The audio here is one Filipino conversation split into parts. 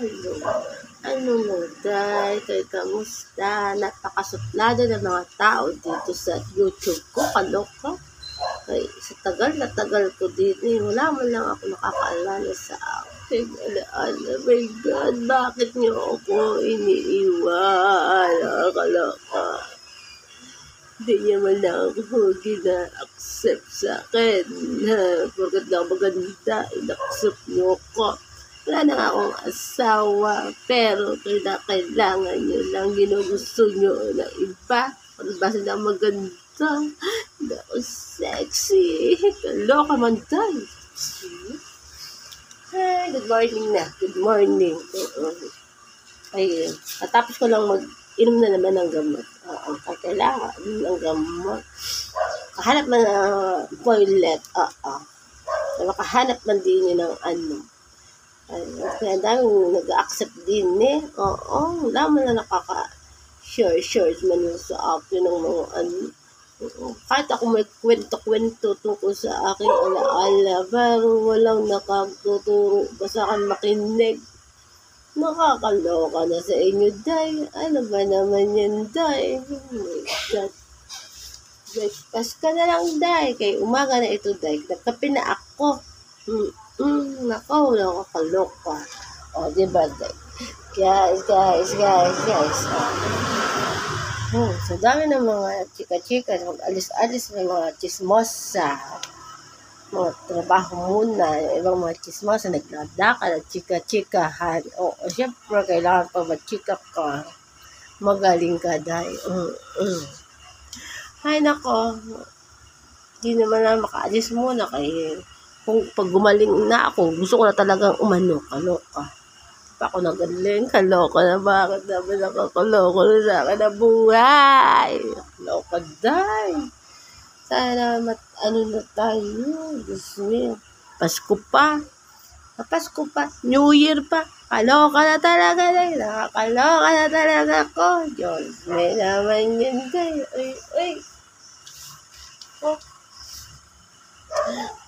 Hello. Ano mo, Day? Kay kamusta? Napakasuplado ng mga tao dito sa YouTube ko. Kaloka. Ay, sa tagal na tagal ko dito, wala man lang ako nakakaalala sa akin. Alaala, my God, bakit niyo ako iniiwan? Kaloka. Hindi niya man lang ako gina-accept sa akin. Porkat lang maganda, in-accept niyo ako. Wala na nga akong asawa, pero kailangan niyo lang ginugusto niyo na iba. Para ba sila maganda? Hindi ako sexy. Kaloka man tayo. Hi, good morning na. Good morning. Ay, natapos ko lang mag-inom na naman ng gamot. Kailangan ng gamot. Kahanap man ng toilet. Makahanap man din yun ng ano. Kaya daming nag-accept din eh. Wala man na nakaka-share man yun sa akin ng mga ano. Kahit ako may kwento-kwento tungkol sa aking alaala, pero walang nakagtuturo, basta kang makinig. Nakakaloka na sa inyo, Day. Ano ba naman yan, Day? Oh my God. Breakfast ka na lang, Day. Kay umaga na ito, Day. Nagkape na ako. Nakaw, nakakaloka. Diba, Day? Guys. So, dami ng mga chika-chika, mag-alis-alis ng mga chismosa. Mga trabaho muna, yung ibang mga chismosa, nagdadaka na chika-chikahan. Siyempre, kailangan pa machika ka. Magaling ka, Day. Ay, nako. Di naman na makaalis muna kay kung pag gumaling na ako, gusto ko na talagang umano, kaloka. Pa ako nagaling, kaloka na, bakit naman nakakaloko na sa akin na buhay? Kaloka, Day. Sana ano na tayo, Diyos me. Pasko pa, New Year pa. Kaloka na talaga, Day. Nakakaloka na talaga ko. Diyos me naman yun, Day. Ay.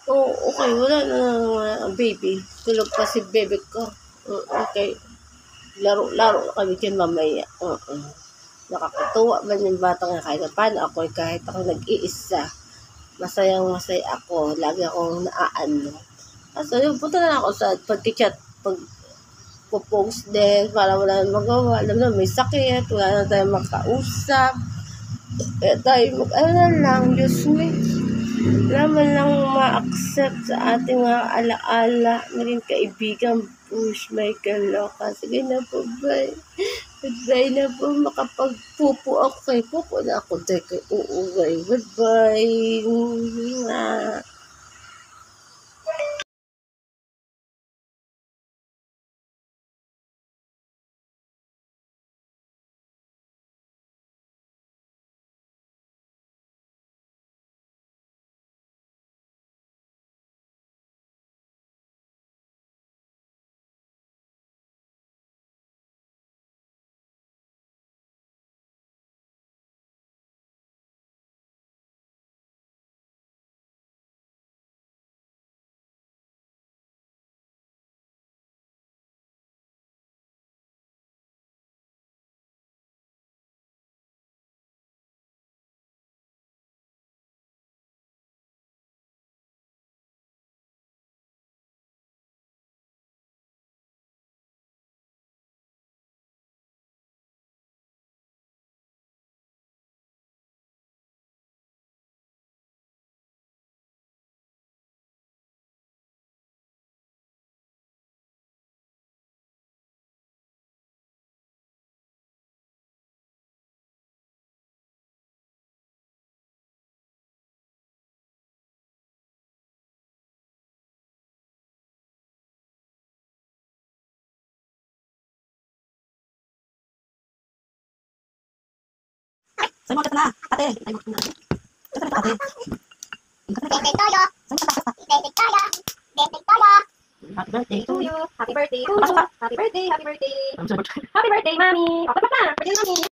Okay, wala na baby. Tulog pa si bebe ko. Okay. Laro kami dyan mamaya. Nakakatuwa man yung batang nga kahit na paano ako kahit ako nag-iisa. Masaya ako. Lagi akong naaano. So, punta na ako sa pag-chat, pag-post din para wala na magawa. Alam na, may sakit. Wala na tayo makausap. Kaya tayo lang, Diyos me. Wala man lang ma-accept sa ating mga alaala, naging kaibigan, push, may kaloka. Sige na po, bye. Goodbye na po, makapagpupo ako kay pupo na ako, day kay uuway. Goodbye. Saan mo na, ate? Ay, mo na. Saan ka ate? Birthday Toyo! Birthday Toyo! Birthday Toyo! Happy birthday To you! Happy birthday! Pasok ka. Happy birthday! Happy birthday! I'm so much. Happy birthday, Mami! Happy birthday, Mami!